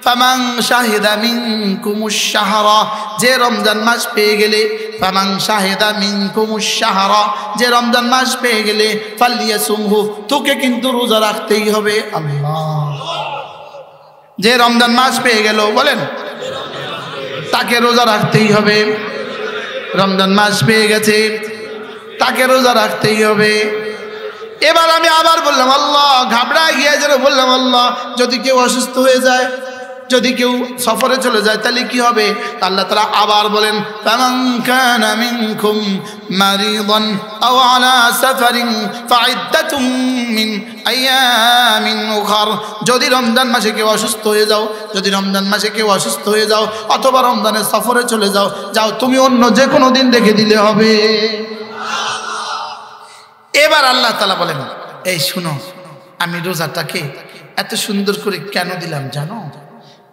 ফামান শাহিদা মিনকুমুশ শাহরা, যে রমজান মাস পেয়ে গেলে, ফামান শাহিদা মিনকুমুশ শাহরা, যে রমজান মাস পেয়ে গেলে, ফালিয়াসুমহু, তোকে কিন্তু রোজা রাখতেই হবে। আল্লাহ, যে রমজান মাস পেয়ে গেল, বলেন, তাকে রোজা রাখতেই হবে। রমজান মাস পেয়ে গেছে, তাকে রোজা রাখতেই হবে। এবার আমি আবার বললাম আল্লাহ, ঘাবড়া গিয়ে যেন বললাম আল্লাহ, যদি কেউ অসুস্থ হয়ে যায়, যদি কেউ সফরে চলে যায়, তাহলে কি হবে? আল্লাহ তাআলা আবার বলেন, ফামান কানা মিনকুম মারিদান আও আলা সাফারিন ফাইদ্দাতুম মিন আইয়ামিন উখার, যদি রমজান মাসে কেউ অসুস্থ হয়ে যাও, যদি রমজান মাসে কেউ অসুস্থ হয়ে যাও, অথবা রমজানের সফরে চলে যাও, যাও তুমি অন্য যে কোনো দিন রেখে দিলে হবে। এবার আল্লাহ তাআলা বলেন, এই শুনো, আমি রোজাটাকে এত সুন্দর করে কেন দিলাম জানো?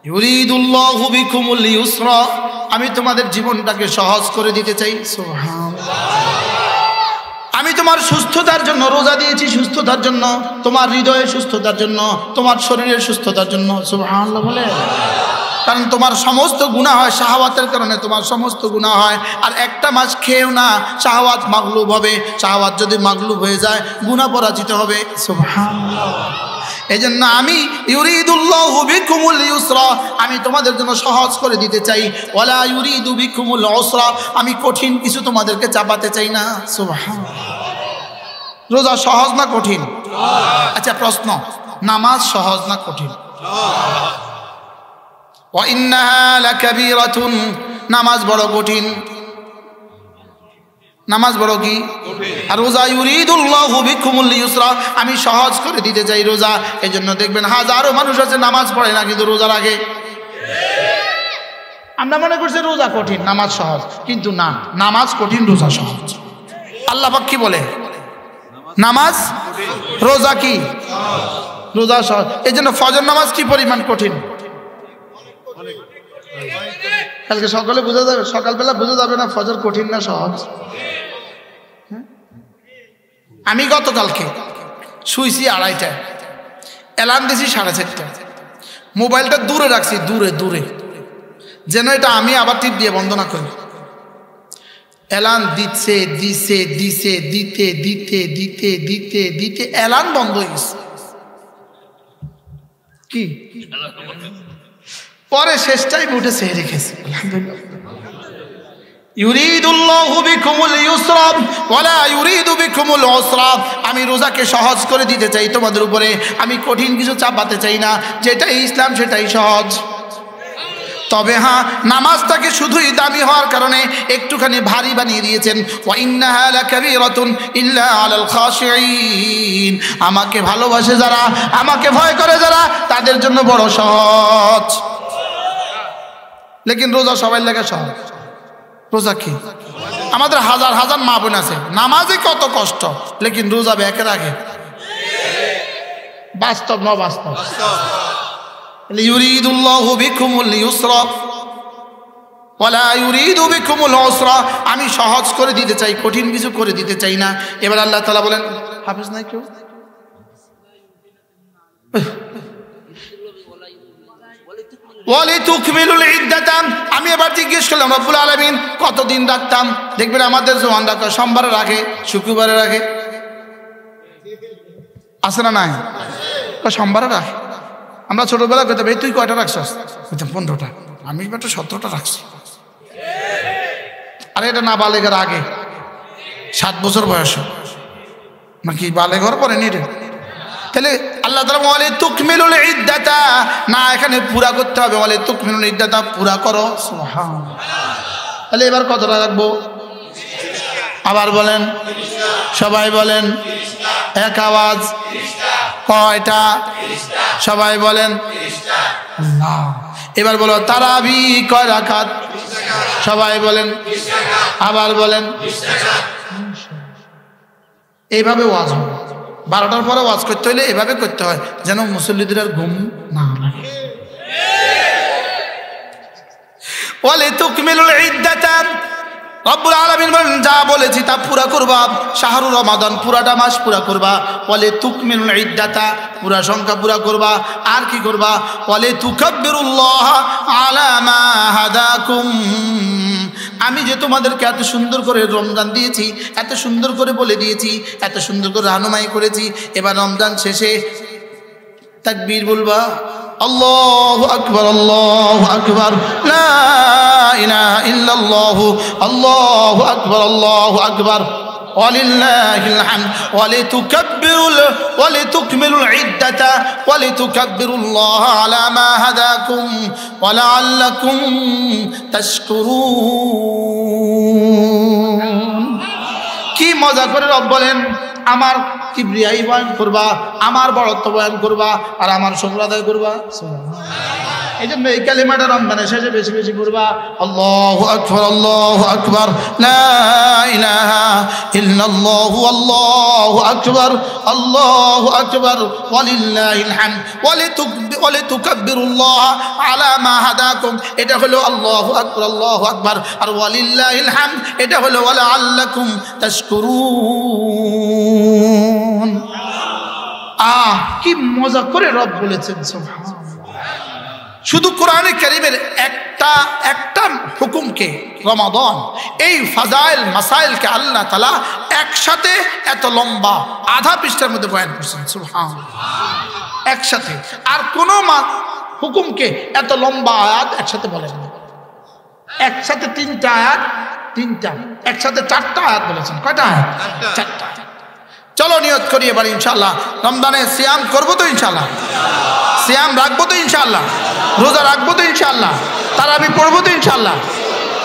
ইউরিদুল্লাহু বিকুমুল ইউসরা, আমি তোমাদের জীবনটাকে সহজ করে দিতে চাই। সুবহানাল্লাহ, আমি তোমার সুস্থতার জন্য রোজা দিয়েছি, সুস্থতার জন্য, তোমার হৃদয়ের সুস্থতার জন্য, তোমার শরীরের সুস্থতার জন্য। সুবহানাল্লাহ বলে, কারণ তোমার সমস্ত গুনাহ হয় শাহওয়াতের কারণে, তোমার সমস্ত গুনাহ হয়। আর একটা মাস খেয়েও না, শাহওয়াত মাগলুব হবে, শাহওয়াত যদি মাগলুব হয়ে যায়, গুনাহ পরাজিত হবে। সুবহানাল্লাহ, এজন্য আমি ইউরিদুল্লাহু বিকুমুল ইউসরা, আমি তোমাদের জন্য সহজ করে দিতে চাই। ওয়ালা ইউরিদু বিকুমুল উসরা, আমি কঠিন কিছু তোমাদেরকে চাপাতে চাই না। সুবহানাল্লাহ, রোজা সহজ না কঠিন? আচ্ছা প্রশ্ন, নামাজ সহজ না কঠিন? ওয়া ইন্নাহা লাকাবীরাতুন, নামাজ বড় কঠিন। নামাজ বড় কি? আর রোজা ইউরিদুল্লাহু বিকুমুল ইউসরা, আমি সহজ করে দিতে চাই রোজা। এজন্য দেখবেন হাজারো মানুষ আছে নামাজ পড়ে না, কিন্তু রোজা রাখে। আমরা মনে করছি রোজা কঠিন, নামাজ সহজ, কিন্তু না, নামাজ কঠিন, রোজা সহজ। আল্লাহ পাক কি বলে? নামাজ, রোজা কি? রোজা সহজ। এজন্য ফজর নামাজ কি পরিমাণ কঠিন? কালকে সকালে বোঝা যাবে, সকালবেলা বোঝা যাবে না ফজর কঠিন না সহজ। আমি গতকালকে শুইছি 2:30টায়, অ্যালার্ম দিয়েছি 4:30টায়, মোবাইলটা দূরে রাখছি, দূরে দূরে, যেন এটা আমি আবার টিপ দিয়ে বন্ধ না করি। অ্যালার্ম দিচ্ছে দিছে দিছে দিতে দিতে দিতে দিতে দিতে অ্যালার্ম বন্ধ হয়ে গেছে। কি পরে শেষ টাইমে উঠে সেরে রেখেছে। ইউরিদুল্লাহু বিকুমুল ইউসরা ওয়ালা ইউরিদু বিকুমুল উসরা, আমি রোজাকে সহজ করে দিতে চাই তোমাদের উপরে, আমি কঠিন কিছু চাপাতে চাই না। যেটাই ইসলাম সেটাই সহজ। তবে হ্যাঁ, নামাজটাকে শুধুই দামি হওয়ার কারণে একটুখানি ভারী বানিয়ে দিয়েছেন। ওয়া ইন্নাহা লাকাবীরাতুন ইল্লা আলাল খাশিঈন, আমাকে ভালোবাসে যারা, আমাকে ভয় করে যারা, তাদের জন্য বড় সহজ। লেকিন রোজা সবাই লাগে সহজ। রোজা কি? আমাদের হাজার হাজার মা বোন আছে, নামাজে কত কষ্ট, লেকিন রোজা ব্যাকে রাখে। বাস্তব না বাস্তব? ইউরিদুল্লাহু বিকুমুল ইউসরা ওয়ালা ইউরিদু বিকুমুল উসরা, আমি সহজ করে দিতে চাই, কঠিন কিছু করে দিতে চাই না। এবার আল্লাহ তাআলা বলেন, হাফেজ নাই কেউ? ওয়ালিতুকমিলুল ইদ্দাতা, আমি এবার জিজ্ঞেস করলাম রব্বুল আলামিন কতদিন রাখতাম? দেখবেন আমাদের জওয়ানরা সোমবারে রাখে, শুক্রবারে রাখে, আছে না নাই? সোমবারে রাখে। আমরা ছোটবেলা কইতাম, এই তুই কয়টা রাখছস? কইতাম 15টা। আমি বেটা 17টা রাখছি। আরে এটা না বালেগের আগে, 7 বছর বয়স নাকি বালেগর পরে নি রে? তাহলে আল্লাহ তাআলা বলে তুকমিলুল ইদ্দাতা, না এখানে পুরা করতে হবে, বলে তুকমিলুল ইদ্দাতা, পুরা করো। সুবহানাল্লাহ। তাহলে এবার কতটা রাখবো? আবার বলেন, সবাই বলেন এক আওয়াজ, কয়টা? সবাই বলেন আল্লাহ। এবার বলো তারাবি কয় রাকাত? সবাই বলেন, আবার বলেন। এইভাবে ওয়াজ হবে। 12টার পরে ওয়াজ করতে হলে এভাবে করতে হয়, যেন মুসল্লিদের আর ঘুম না লাগে। ওয়ালিতুকমিলুল ইদ্দাতা, রব্বুল আলামিন বলেন যা বলেছি তা পুরা করবা, শাহরুর রমাদান পুরাটা মাস পুরা করবা, ওয়ালে তুকমিলুল ইদ্দাতা পুরা সংখ্যা পুরা করবা, আর কি করবা, ওয়ালে তুকাব্বিরুল্লাহ আলা মা হাদাকুম, আমি যে তোমাদেরকে এত সুন্দর করে রমজান দিয়েছি, এত সুন্দর করে বলে দিয়েছি, এত সুন্দর করে রাহনুমাই করেছি, এবার রমজান শেষে তাকবীর বলবা, আল্লাহু আকবার আল্লাহু আকবার, লা ইলাহা ইল্লাল্লাহু আল্লাহু আকবার আল্লাহু আকবার, ওয়ালিল্লাহিল হামদ, ওয়ালিতুকমিলুল ইদ্দাতা ওয়ালিতুকাব্বিরুল্লাহ আলা মা হাদাকুম ওয়া লাআল্লাকুম তাশকুরুন। কি মজা করে রব বলেন, আমার কিবরিয়াই বয়ান করবা, আমার বড়ত্ব বয়ান করবা, আর আমার সম্প্রদায় করবা। এই জন্য এই কালিমাটা রমজানের শেষে বেশি বেশি করবা, আল্লাহু আকবার আল্লাহু আকবার, লা ইলাহা ইল্লাল্লাহু আল্লাহু আকবার আল্লাহু আকবার, ওয়ালিল্লাহিল হামদ, ওয়ালিতুকাব্বিরুল্লাহ আলা মা হাদাকুম, এটা হলো আল্লাহু আকবার আল্লাহু আকবার, আর ওয়ালিল্লাহিল হামদ এটা হলো ওয়ালাআল্লাকুম তাশকুরুন। কি মজা করে রব বলেছেন, সুবহানাল্লাহ। শুধু কোরআনে কারীমের একটা হুকুমকে, রমাদান, এই ফাজাইল মাসাইলকে আল্লাহ তাআলা একসাথে এত লম্বা আধা পৃষ্ঠার মধ্যে বয়ান করছেন, সুবহানাল্লাহ, একসাথে। আর কোন হুকুমকে এত লম্বা আয়াত একসাথে বলেন না। একসাথে তিনটা আয়াত, একসাথে চারটা আয়াত বলেছেন। কয়টা আয়াত? চারটা। চলো নিয়ত করি এবার ইনশাআল্লাহ রমজানে সিয়াম করবো তো, ইনশাআল্লাহ সিয়াম রাখবো তো, ইনশাআল্লাহ রোজা রাখবো তো, ইনশাআল্লাহ তারাবি পড়বো তো, ইনশাআল্লাহ।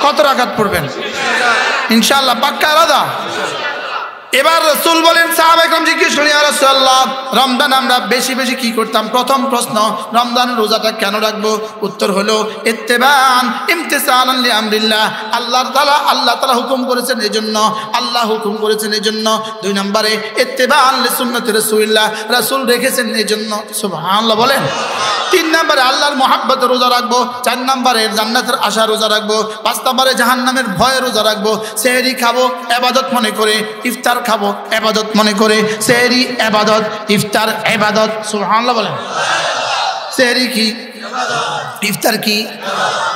কত রাকাত পড়বেন? ইনশাআল্লাহ পাক্কা আলাদা। এবার রাসূল বলেন, সাহাবায়ে কেরাম জিজ্ঞেস করেন, ইয়া রাসূলুল্লাহ, রমজান আমরা বেশি বেশি কি করতাম? প্রথম প্রশ্ন, রমজান রোজাটা কেন রাখবো? উত্তর হলো ইত্তিবাআন ইমতিসালান লিআমরিল্লাহ, আল্লাহ তাআলা হুকুম করেছেন এজন্য, আল্লাহ হুকুম করেছেন এজন্য। দুই নম্বরে ইত্তিবাআন লিসুন্নতি রাসূলিল্লাহ, রাসূল রেখেছেন এজন্য, সুবহানাল্লাহ বলেন। তিন নম্বরে আল্লাহর মহব্বতে রোজা রাখবো। চার নম্বরে জান্নাতের আশা রোজা রাখবো। পাঁচ নম্বরে জাহান্নামের ভয়ে রোজা রাখবো। সেহরি খাবো ইবাদত মনে করে, ইফতার খাবো ইবাদত মনে করে। সেহরি ইবাদত, ইফতার ইবাদত, সুবহানাল্লাহ বলেন। সেহরি কি? ইফতার কি?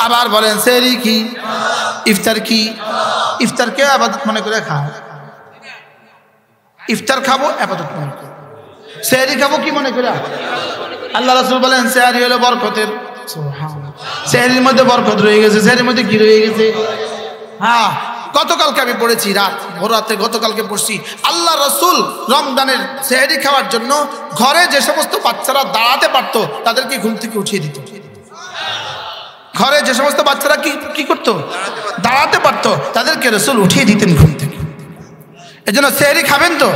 আবার বলেন, সেহরি কি? ইফতার কি? ইফতারকে ইবাদত মনে করে খাও। ইফতার খাবো ইবাদত মনে করে, সেহরি খাবো কি মনে করে? আল্লাহ রাসূল বলেন সেহরি হলো বরকতের, সুবহানাল্লাহ। সেহরির মধ্যে বরকত রয়ে গেছে। সেহরির মধ্যে কি রয়ে গেছে? হ্যাঁ, গতকালকে আমি পড়েছি, ভোর রাতে গতকালকে পড়ছি, আল্লাহ রাসূল রমজানের সেহরি খাওয়ার জন্য ঘরে যে সমস্ত বাচ্চারা দাঁড়াতে পারতো তাদেরকে ঘুম থেকে উঠিয়ে দিত। ঘরে যে সমস্ত বাচ্চারা কি করতো? দাঁড়াতে পারতো, তাদেরকে রাসূল উঠিয়ে দিতেন ঘুম থেকে। এজন্য সেহরি খাবেন তো?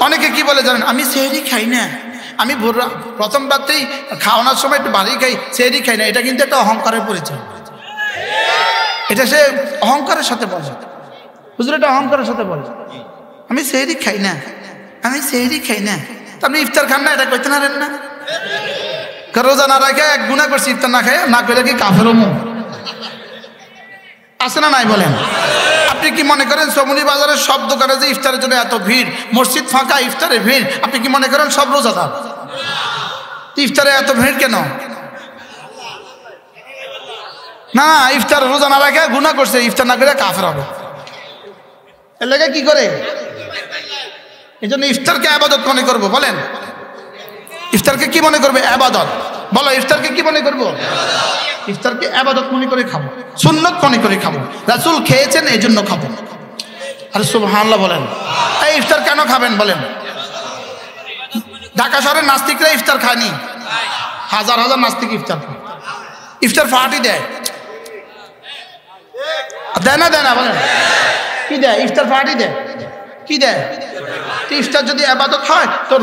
অনেকে কি বলে জানেন, আমি সেহরি খাই না, আমি প্রথম রাতেই খাওয়ানোর সময় একটু বাড়ি খাই, সেহরি খাই না। এটা কিন্তু একটা অহংকারের পরিচয়। এটা সে অহংকারের সাথে বলে, হুজুর এটা অহংকারের সাথে বলে, আমি সেহরি খাই না, আমি সেহরি খাই না। আপনি ইফতার খান না, এটা কইতে পারেন না? রোজা না রাখে এক গুনাহ করছি, ইফতার না খায়, না করলে কি কাফের আছে না নাই বলেন? আপনি কি মনে করেন সমুনি বাজারের সব দোকানে যে ইফতারের জন্য এত ভিড়, মসজিদ ফাঁকা, ইফতারের ভিড়, আপনি কি মনে করেন সব রোজাদার? ইফতারে এত ভিড় কেন? না, ইফতার রোজা না রাখে গুনাহ করছে, ইফতার না করে কাফের হবে। এর লাগে কি করে? এই জন্য ইফতারকে ইবাদত মনে করবো। বলেন, ইফতারকে কি মনে করবে? ইবাদত। বলো, ইফতারকে কি মনে করবো? ইফতারকে ইবাদত মনে করে খাবো, সুন্নত মনে করে খাবো, রাসূল খেয়েছেন এই জন্য খাবো। আর সুবহানাল্লাহ বলেন। এই ইফতার কেন খাবেন বলেন? ঢাকা শহরের নাস্তিকরা ইফতার খায়নি, হাজার হাজার নাস্তিক ইফতার খায়। ইফতার পার্টি দেয়, দেয় না বলেন? কি দেয়? ইফতার পার্টি দেয়। কি দেয়? ইফতার যদি ইবাদত হয় তো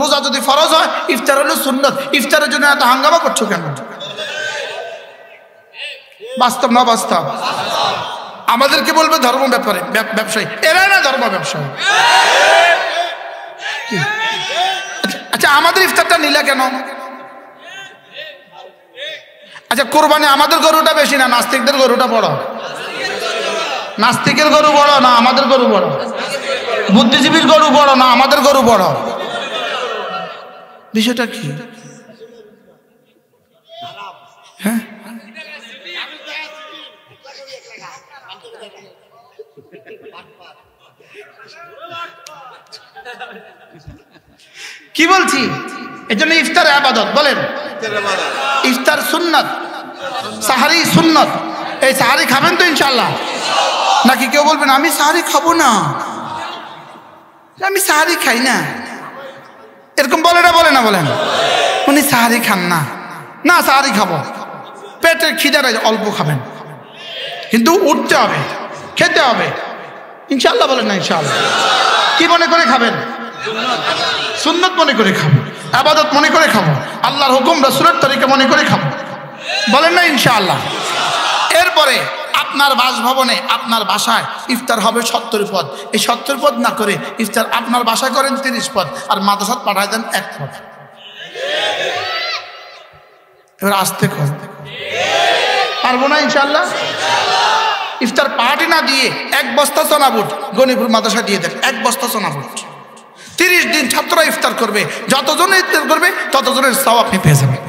রোজা যদি ফরজ হয়, ইফতার হলো সুন্নত। ইফতারের জন্য এত হাঙ্গামা করছো কেন? বাস্তব না বাস্তব? আমাদেরকে বলবে ধর্ম ব্যাপারে ব্যবসায়ী, এরা না ধর্ম ব্যবসায়ী। আচ্ছা, আমাদের ইফতারটা নিলা কেন? আচ্ছা, কোরবানি আমাদের গরুটা বেশি না নাস্তিকদের গরুটা বড়? নাস্তিকের গরু বড় না আমাদের গরু বড়? বুদ্ধিজীবীর গরু বড় না আমাদের গরু বড়? বিষয়টা কি? হ্যাঁ, কি বলছি? এই জন্য ইফতার ইবাদত। বলেন ইফতার সুন্নাত, সাহারি সুন্নাত। এই সাহারি খাবেন তো ইনশাআল্লাহ? নাকি কেউ বলবেন আমি সাহারি খাবো না, আমি সাহারি খাই না, এরকম বলে না? বলে না? বলেন উনি সাহারি খান না। না, সাহারি খাবো, পেটের খিদে অল্প খাবেন, কিন্তু উঠতে হবে, খেতে হবে ইনশাআল্লাহ। বলেন না ইনশাআল্লাহ? কি মনে করে খাবেন? সুন্নত মনে করে খাবো, ইবাদত মনে করে খাবো, আল্লাহর হুকুম রাসূলের তরিকা মনে করে খাবো। বলেন না ইনশাআল্লাহ? এরপরে আপনার বাসভবনে, আপনার বাসায় ইফতার হবে 70 পদ। এই 70 পদ না করে ইফতার আপনার বাসায় করেন 30 পদ, আর মাদ্রাসাত পাঠায় দেন 1 পদ। এবার আসতে পারবো না ইনশাআল্লাহ? ইফতার পার্টি না দিয়ে 1 বস্তা চনা বুট গনিপুর মাদ্রাসা দিয়ে দেন, 1 বস্তা চনা বুট। 30 দিন ছাত্ররা ইফতার করবে, যতজন ইফতার করবে ততজনের সওয়াব আপনি পেয়ে যাবেন।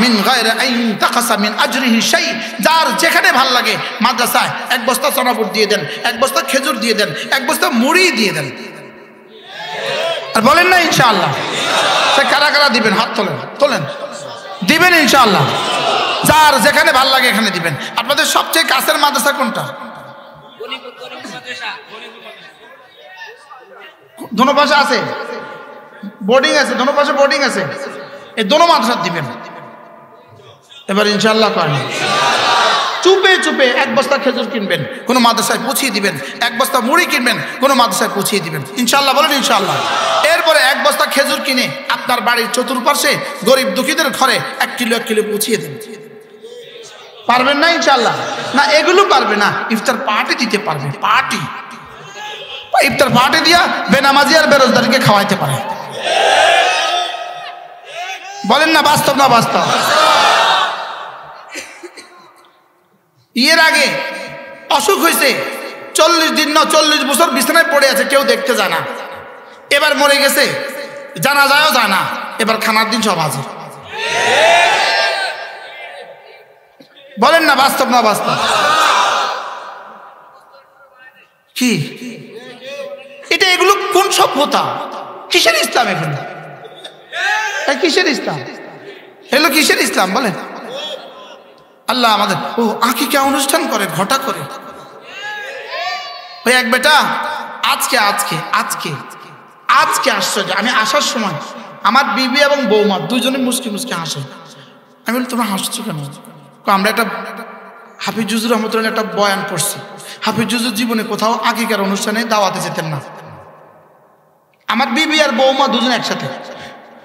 মিন গায়রি আইন তাকাসা মিন আজরিহি শাই। যার যেখানে ভাল লাগে মাদ্রাসায় 1 বস্তা চনা বুট দিয়ে দেন, 1 বস্তা খেজুর দিয়ে দেন, 1 বস্তা মুড়ি দিয়ে দেন। আর বলেন না ইনশাআল্লাহ? সে কারা কারা দিবেন? হাত তোলেন, তোলেন। দিবেন ইনশাআল্লাহ? যার যেখানে ভাল লাগে এখানে দিবেন। আপনাদের সবচেয়ে কাছের মাদ্রাসা কোনটা? দোনো পাশে আছে বোর্ডিং আছে, দোনো পাশে বোর্ডিং আছে, এই দোনো মাদ্রাসা দিবেন। এবার ইনশাআল্লাহ করেন। চুপে চুপে 1 বস্তা খেজুর কিনবেন, কোনো মাদ্রাসায় পৌঁছিয়ে দিবেন। 1 বস্তা মুড়ি কিনবেন, কোনো মাদ্রাসায় পৌঁছিয়ে দিবেন ইনশাআল্লাহ। বলেন ইনশাআল্লাহ? এরপরে 1 বস্তা খেজুর কিনে আপনার বাড়ির চতুর্পাশে গরিব দুঃখীদের ঘরে 1 কিলো 1 কিলো পৌঁছিয়ে দেন। পারবেন না ইনশাআল্লাহ? না, এগুলো পারবে না, ইফতার পার্টি দিতে পারবে। পার্টি, ইফতার পার্টি দিয়া বেনামাজি আর বেরোজগারকে খাওয়াইতে পারে। বলেন না বাস্তব না বাস্তব? এর আগে অসুখ হয়েছে, 40 দিন না 40 বছর বিছানায় পড়ে আছে, কেউ দেখতে যায় না। এবার মরে গেছে, জানা যায়ও যায় না, এবার খানার দিন সব হাজির। বলেন না বাস্তব না বাস্তব? কি এটা? এগুলো কোন সভ্যতা? কিসের ইসলাম এগুলো? কিসের ইসলাম এগুলো? কিসের ইসলাম? বলেন। আল্লাহ আমাদের আকিকা অনুষ্ঠান করে ঘটা করে। ওই এক বেটা আজকে আজকে আজকে আজকে আশ্চর্য, আমি আসার সময় আমার বিবি এবং বৌমা দুজনে মুসকি মুসকি হাসে। আমি বলি তোমরা হাসছো কেন? আমরা একটা হাফিজুজুর রহমতুল্লাহ একটা বয়ান পড়ছি। হাফিজুজুর জীবনে কোথাও আকিকার অনুষ্ঠানে দাওয়াতে যেতেন না। আমার বিবি আর বৌমা দুজন একসাথে।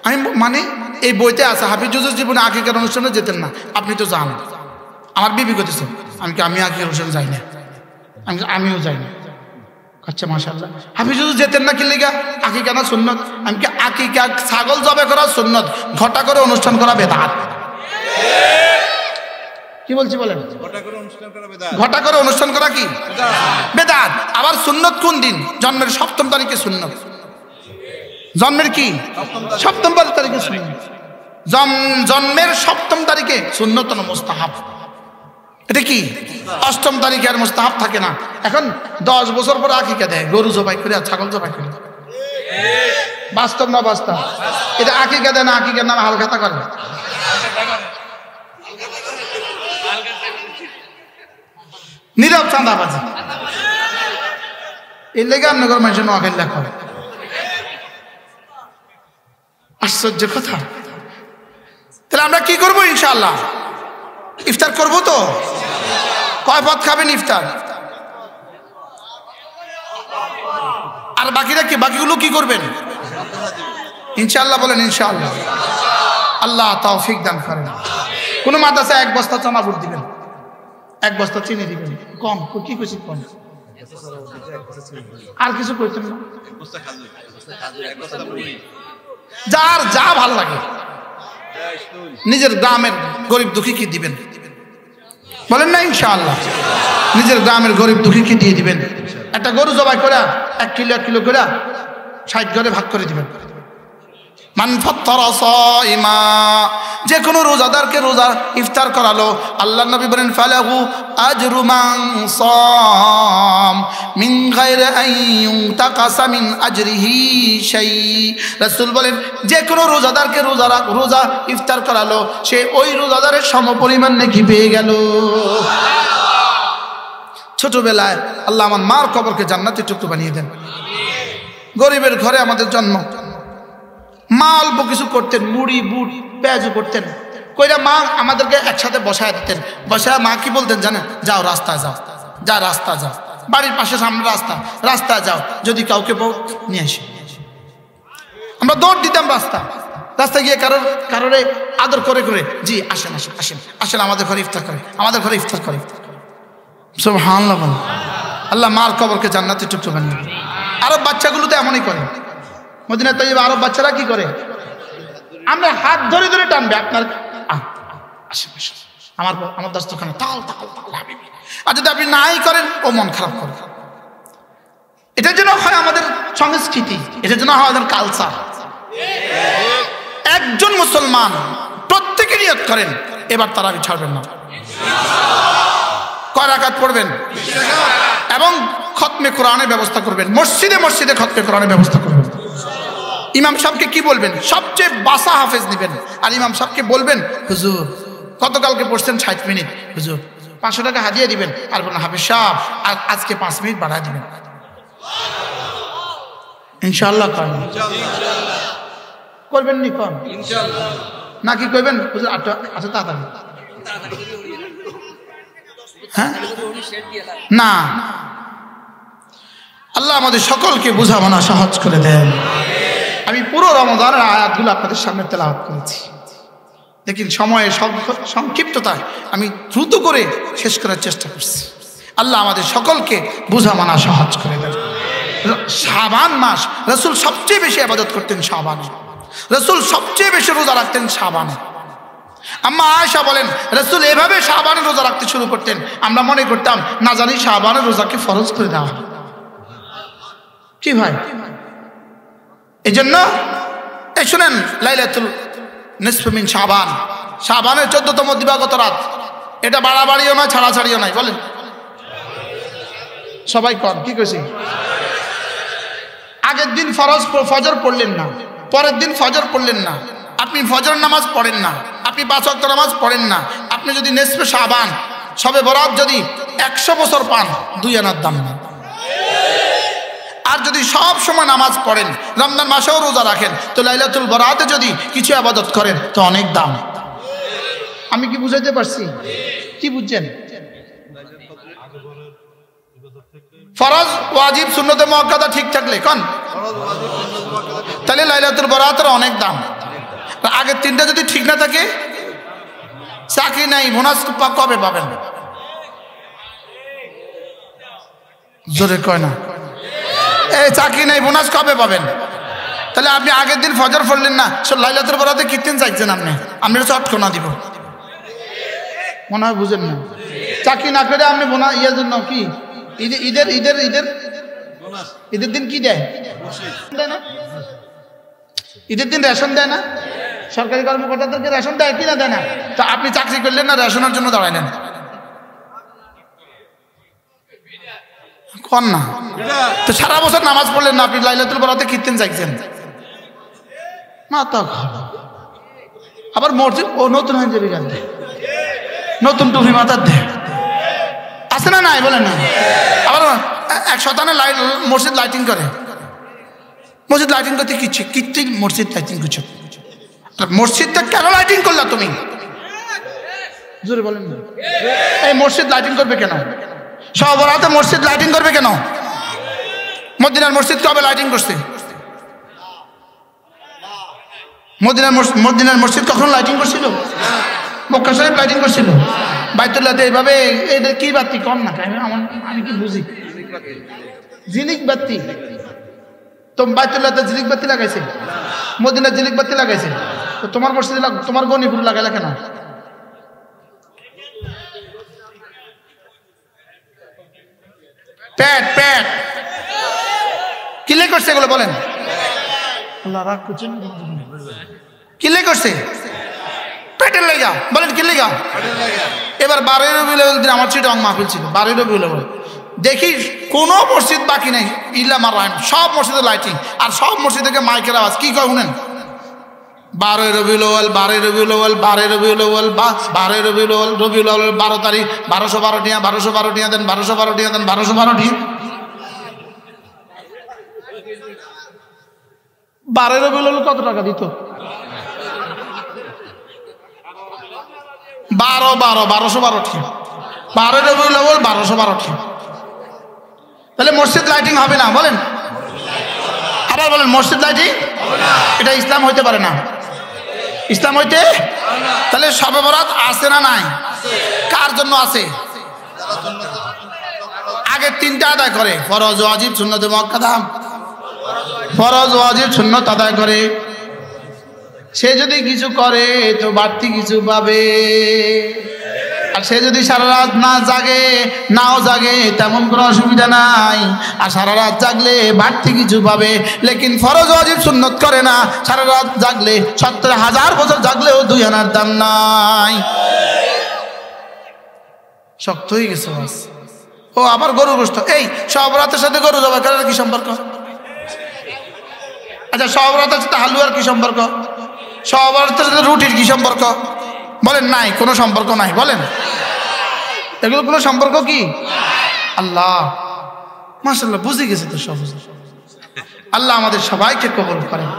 আমি মানে এই বইতে আছে হাফিজুজুর জীবনে আকিকার অনুষ্ঠানে যেতেন না। আপনি তো যান। আমার বিবি কইতেছে আমি আকিকার অনুষ্ঠানে যাই না। আমিও যাই না। আচ্ছা মাশাআল্লাহ, হাফিজুজুর যেতেন না কি লিগা? আকিকা না সুন্নত? আমি কি আকিকা ছাগল জবে করা সুন্নত, ঘটা করে অনুষ্ঠান করা বেদাত। কি বলছি বলেন? ঘটা করে অনুষ্ঠান করা কি বেদাত? আবার সুন্নত কোন দিন? জন্মের 7ম তারিখে সুন্নত। জন্মের কি 7ম তারিখে সুন্নত? জন্মের 7ম তারিখে সুন্নত না মুস্তাহাব? এটা কি 8ম তারিখে আর মুস্তাহাব থাকে না? এখন 10 বছর পরে আকিকা দেয়, গরু জবাই করে আর ছাগল জবাই করে। বাস্তব না বাস্তব? এটা আকিকা দেয় না, আকিকার নামে হালখাতা করে। নীরব চাঁদাবাজি। এর লেগে আপনার মানুষের নোয়াখালী লেখা। আশ্চর্য কথা। তাহলে আমরা কি করবো? ইনশাআল্লাহ ইফতার করবো তো? কয় পদ খাবেন ইফতার? আর বাকিরা কি? বাকিগুলো কি করবেন ইনশাআল্লাহ? বলেন ইনশাআল্লাহ। আল্লাহ তৌফিক দান করেন। কোন মাদ্রাসায় 1 বস্তা চানা বুট দিবেন, 1 বস্তা চিনি দিবেন। কম কি কইছি? কম। আর কিছু কইতেন না? যার যা ভাল লাগে নিজের গ্রামের গরিব দুঃখী কি দিবেন? বলেন না ইনশাআল্লাহ? নিজের গ্রামের গরিব দুঃখীকে দিয়ে দিবেন। একটা গরু জবাই করে 1 কিলো 1 কিলো করে 60 ঘরে ভাগ করে দিবেন। মান ফাত্তারা সাইমা, যে কোনো রোজাদারকে রোজা ইফতার করালো, আল্লাহর নবী বলেন ফালাহু আজরু মান সাম মিন গায়রি আন ইউতাকাসা মিন আজরিহি শাই। রাসূল বলেন যে কোনো রোজাদারকে রোজা ইফতার করালো, সে ওই রোজাদারের সমপরিমাণ নেকি পেয়ে গেল। ছোটবেলায় আল্লাহ আমার মার কবরকে জান্নাতের টুকরো বানিয়ে দেন। গরিবের ঘরে আমাদের জন্ম, মা অল্প কিছু করতেন, মুড়ি বুট পেঁয়াজও করতেন, কইরা মা আমাদেরকে একসাথে বসায় দিতেন। বসায় মা কি বলতেন জানেন? যাও রাস্তায় যাও, যা রাস্তা যাও, বাড়ির পাশে সামনে রাস্তায় যাও, যদি কাউকে পাও নিয়ে আসি। আমরা দৌড় দিতাম রাস্তায় গিয়ে কারোরে আদর করে করে, জি আসেন আসেন আসেন আসেন আমাদের ঘরে ইফতার করে, আমাদের ঘরে ইফতার করে। সুবহানাল্লাহ। আল্লাহ মার কবরকে জান্নাতের টুকরো বানিয়ে দেন। আরব বাচ্চাগুলো তো এমনই করে। মদিনা তৈয়বা আরব বাচ্চারা কি করে? আমরা হাত ধরে ধরে টানবে, আপনার আমার দস্তখানে তাল তাল তাল হাবিবি। আর যদি আপনি নাই করেন, ও মন খারাপ করে। এটার জন্য হয় আমাদের সংস্কৃতি, এটার জন্য হয় আমাদের কালচার। একজন মুসলমান প্রত্যেকে নিয়ত করেন এবার তারাবি ছাড়বেন না। কয় রাকাত পড়বেন এবং খতমে কোরআনের ব্যবস্থা করবেন। মসজিদে মসজিদে খতমে কোরআনের ব্যবস্থা করবেন। ইমাম সাহেবকে কি বলবেন? সবচেয়ে বাসা হাফেজ নেবেন, আর ইমাম সাহেবকে বলবেন হুজুর গতকালকে পড়ছেন 60 মিনিট, হুজুর 500 টাকা হাদিয়া দিবেন। আর বলুন হাফেজ সাহেব আজকে 5 মিনিট বাড়ায় দিবেন। ইনশাআল্লাহ করবেন নি কোন ইনশাআল্লাহ নাকি কইবেন হুজুর আচ্ছা তাড়াতাড়ি? হ্যাঁ না, আল্লাহ আমাদের সকলকে বুঝাবনা সহজ করে দেন। আমি পুরো রমজানের আয়াতগুলো আপনাদের সামনে তেলাওয়াত করেছি। দেখুন সময়ের সংক্ষিপ্ততায় আমি দ্রুত করে শেষ করার চেষ্টা করছি। আল্লাহ আমাদের সকলকে বুঝাবনা সহজ করে দেন। শাবান মাস রাসূল সবচেয়ে বেশি ইবাদত করতেন শাবানে, রাসূল সবচেয়ে বেশি রোজা রাখতেন শাবানে। আম্মা আয়েশা বলেন রাসূল এভাবে শাবানের রোজা রাখতে শুরু করতেন, আমরা মনে করতাম না জানি শাবানের রোজাকে ফরজ করে দেওয়া কি ভাই। এই জন্য এই শুনেন, লাইলাতুল নিসফু মিন শাবান, শাবানের 14তম দিবাগত রাত, এটা বাড়াবাড়িও নয় ছাড়াছাড়িও নয়। বলেন সবাই কর কি কইছি? আগের দিন ফজর পড়লেন না, পরের দিন ফজর পড়লেন না, আপনি ফজর নামাজ পড়েন না, আপনি 5 ওয়াক্ত নামাজ পড়েন না, আপনি যদি নিসফে শাবান সবে বরাত যদি 100 বছর পান 2 আনার দাম না। আর যদি সব সময় নামাজ পড়েন, রমজান মাসেও রোজা রাখেন, তো লাইলাতুল বরাতে যদি কিছু ইবাদত করেন তো অনেক দাম। আমি কি বুঝাইতে পারছি? কি বুঝছেন? ফরজ ওয়াজিব সুন্নতে মুআক্কাদা ঠিক থাকলে কোন তাহলে লাইলাতুল বরাতের অনেক দাম। আগের 3টা যদি ঠিক না থাকে, চাকরি নাই, বোনাস কবে পাবেন? জোরে কয় না, এই চাকরি নাই বোনাস কবে পাবেন? তাহলে আপনি আগের দিন ফজর পড়লেন না, লাইলাতুল বরাতে কীর্তন চাইছেন, আপনি চটকনা দিব মনে হয়, বুঝেন না? চাকরি না করে আপনি বোনা ইয়ের জন্য কি ঈদের দিন কি দেয় না? ঈদের দিন রেশন দেয় না? সরকারি কর্মকর্তাদেরকে রেশন দেয় কি না দেয় না? তো আপনি চাকরি করলেন না, রেশনের জন্য দাঁড়াইলেন কোন না? তো সারা বছর নামাজ পড়লেন না, আপনি লাইলাতুল বরাতে কীর্তন চাইছেন, মাথা খারাপ। আবার মসজিদ ও নতুন হয়ে যাবে, নতুন টুপি মাথার দেয় আছে না নাই? বলেন না। আবার 1 শতানে মসজিদ লাইটিং করে, মসজিদ লাইটিং করতে কিচ্ছু কীর্তি মসজিদ লাইটিং করছো, মসজিদটা কেন লাইটিং করলা তুমি? জোরে বলেন না। এই মসজিদ লাইটিং করবে কেন? সব বরাতে মসজিদ লাইটিং করবে কেন? মদিনার মসজিদ কবে লাইটিং করছে? মদিনার মসজিদ কখন লাইটিং করছিল? মক্কা শরীফ লাইটিং করছিল। বাইতুল্লাহতে এইভাবে এটা কি বাতি কম না? আমি কি বুঝি? জিলিক বাতি। তো বাইতুল্লাহতে জিলিক বাতি লাগাইছে, মদিনার জিলিক বাতি লাগাইছে, তো তোমার মসজিদে তোমার গনিপুর লাগাইলা কেন? পেট পেট কিলে করছে এগুলো বলেন? আল্লাহ রাগ করছেন, কিলে করছে পেটের লেগা, বলেন কি লেগা? এবার 12 রবিউল আউয়াল দিন আমার চিটং মাহফিল ছিল, 12 রবিউল আউয়াল। দেখি কোনো মসজিদ বাকি নেই, ইল্লা মার রাহিম, সব মসজিদে লাইটিং, আর সব মসজিদ থেকে মাইকের আওয়াজ। কি কয় শুনেন? 12 রবিউল আউয়াল, 12 রবিউল আউয়াল, 12 রবিউল আউয়াল, 12 রবিউল আউয়াল, রবিউল আউয়াল 12 তারিখ, 1212 টিয়া, 1212 টিয়া দেন, 1212 টিয়া দেন, 1212 টিয়া। 12 রবিউল আউয়াল কত টাকা দিত? 1212 টিয়া, 12 রবিউল আউয়াল 1212 টিয়া। তাহলে মসজিদ লাইটিং হবে না বলেন? আবার বলেন মসজিদ লাইটিং? এটা ইসলাম হইতে পারে না, ইসলাম হইতে। তাহলে শবে বরাত আছে না নাই? কার জন্য আছে? আগে 3টা আদায় করে, ফরজ ওয়াজিব সুন্নত মুআক্কাদা। ফরজ ওয়াজিব সুন্নত আদায় করে, সে যদি কিছু করে তো বাড়তি কিছু পাবে। আর সে যদি সারা রাত না জাগে, নাও জাগে, তেমন কোনো অসুবিধা নাই। আর সারা রাত জাগলে বাড়তি কিছু পাবে। লেকিন ফরজ ওয়াজিব সুন্নত করে না, সারা রাত জাগলে 70,000 বছর জাগলেও 2 আনার দাম নাই। শক্ত হয়ে গেছে বাস। ও আবার গরু গোশত, এই সব রাতের সাথে গরু জবাই করার কি সম্পর্ক? আচ্ছা সব রাতের সাথে হালুয়ার কি সম্পর্ক? সব রাতের সাথে রুটির কি সম্পর্ক? বলেন নাই, কোনো সম্পর্ক নাই। বলেন এগুলো কোনো সম্পর্ক কি? আল্লাহ মাশাআল্লাহ বুঝে গেছে তো সব। আল্লাহ আমাদের সবাইকে কবুল করেন।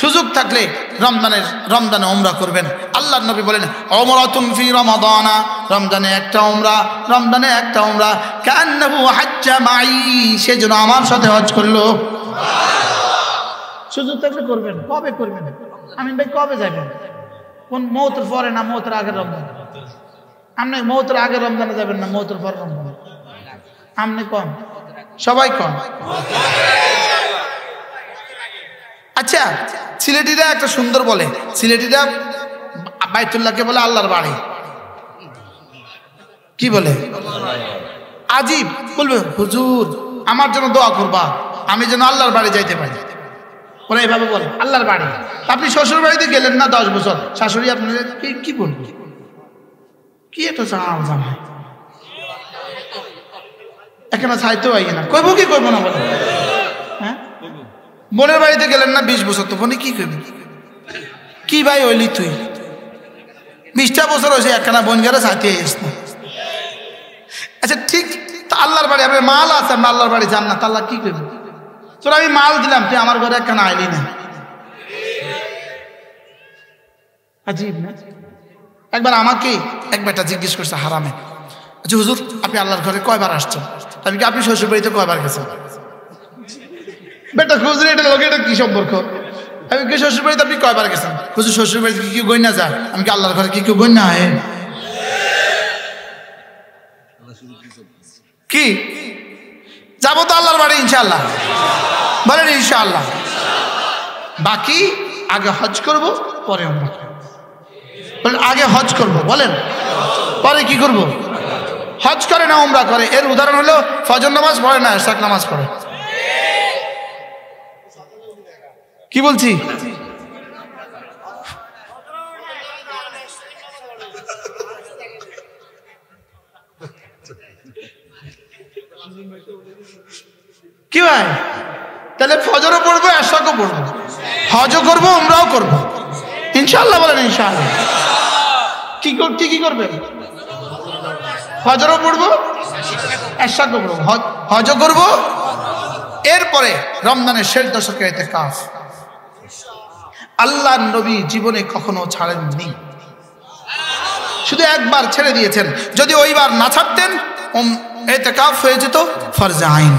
সুযোগ থাকলে রমজানে উমরা করবেন। আল্লাহর নবী বলেন উমরাতুন ফি রমাদানা, রমজানে একটা উমরা, রমজানে একটা উমরা কান্নাহু হাজ্জা মাই, সেজন্য আমার সাথে হজ করলো। সুযোগ থাকলে করবেন। কবে করবেন? আমিন ভাই কবে যাবেন? কোন মৌতের পরে না মৌতের আগের রমজান? আপনি মৌতের আগের রমজানে যাবেন না মৌতের পরে রমজানে? আপনি কম, সবাই কম। আচ্ছা সিলেটিরা একটা সুন্দর বলে, সিলেটিরা বাইতুল্লাহকে বলে আল্লাহর বাড়ি। কি বলে? আজীব। বলবে হুজুর আমার জন্য দোয়া করবা, আমি যেন আল্লাহর বাড়ি যাইতে পারি। ওরা এইভাবে বলে আল্লাহর বাড়ি। আপনি শ্বশুর বাড়িতে গেলেন না 10 বছর, শাশুড়ি আপনার কি বলবে? কি এটা জামাই এখানে চাইতেও আই না, কইব কি কইব না বলে? হ্যাঁ বোনের বাড়িতে গেলেন না 20 বছর, তো বোনে কি কইবে? কি ভাই হইলি তুই 20টা বছর হয়েছে একখানা বোন গেলে চাইতে আইস না। আচ্ছা ঠিক আল্লাহর বাড়ি, আপনার মাল আছে, আমরা আল্লাহর বাড়ি যান না, তা আল্লাহ কি করবে? তোর আমি মাল দিলাম, তুই আমার ঘরে একখানা আইলি না। আজীব না? একবার আমাকে এক বেটা জিজ্ঞেস করছে হারামে, আচ্ছা হুজুর আপনি আল্লাহর ঘরে কয়বার আসছেন? আমি কি আপনি শ্বশুর বাড়িতে কয়বার গেছেন? বেটা হুজুর এটা লোক এটা কি সম্পর্ক? আমি কি শ্বশুর বাড়িতে আপনি কয়বার গেছেন? হুজুর শ্বশুর বাড়িতে কি কেউ গইনা যায়? আমি কি আল্লাহর ঘরে কি কেউ গইনা হয়? কি যাবো তো আল্লাহর বাড়ি ইনশাআল্লাহ। বলেন ইনশাআল্লাহ। বাকি আগে হজ করব পরে উমরা করব। বলেন আগে হজ করব, বলেন পরে কি করব? হজ করে না উমরা করে। এর উদাহরণ হলো ফজর নামাজ পড়ে না ইশাক নামাজ পড়ে। কি বলছি? কি ভাই তাহলে ফজরও পড়বো এশাকও পড়বো, হজও করবো উমরাও করবো ইনশাআল্লাহ। বলেন ইনশাআল্লাহ। কি করবেন? ফজরও পড়বো এশাকও পড়বো, হজও করবো। এরপরে রমজানের শেষ দশকে ইতিকাফ। আল্লাহর নবী জীবনে কখনো ছাড়েননি, শুধু একবার ছেড়ে দিয়েছেন। যদি ওইবার না ছাড়তেন ইতিকাফ হয়ে যেত ফরজে আইন,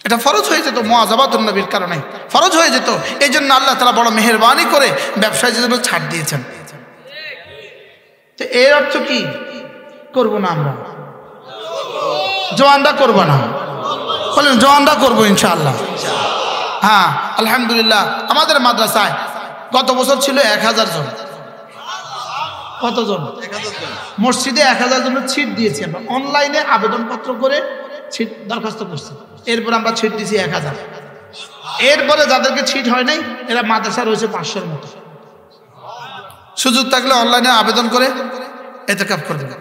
এটা ফরজ হয়ে যেত মুআযাবাতুন নবীর কারণে ফরজ হয়ে যেত। এই জন্য আল্লাহ তাআলা বড় মেহেরবানি করে ব্যবসায় জন্য ছাড় দিয়েছেন। তো এর অর্থ কি? করব না আমরা, জওয়ানরা করব না। বলেন জওয়ানরা করবো ইনশাআল্লাহ। হ্যাঁ আলহামদুলিল্লাহ আমাদের মাদ্রাসায় গত বছর ছিল 1000 জন। কতজন? মসজিদে 1000 জনের ছিট দিয়েছি আমরা, অনলাইনে আবেদনপত্র করে ছিট দরখাস্ত করছি, এরপর আমরা ছিট দিয়েছি 1000। এরপরে যাদেরকে ছিট হয় নাই এরা মাদ্রাসা রয়েছে 500-এর মতো। সুযোগ থাকলে অনলাইনে আবেদন করে এতেকাফ করে দেবে।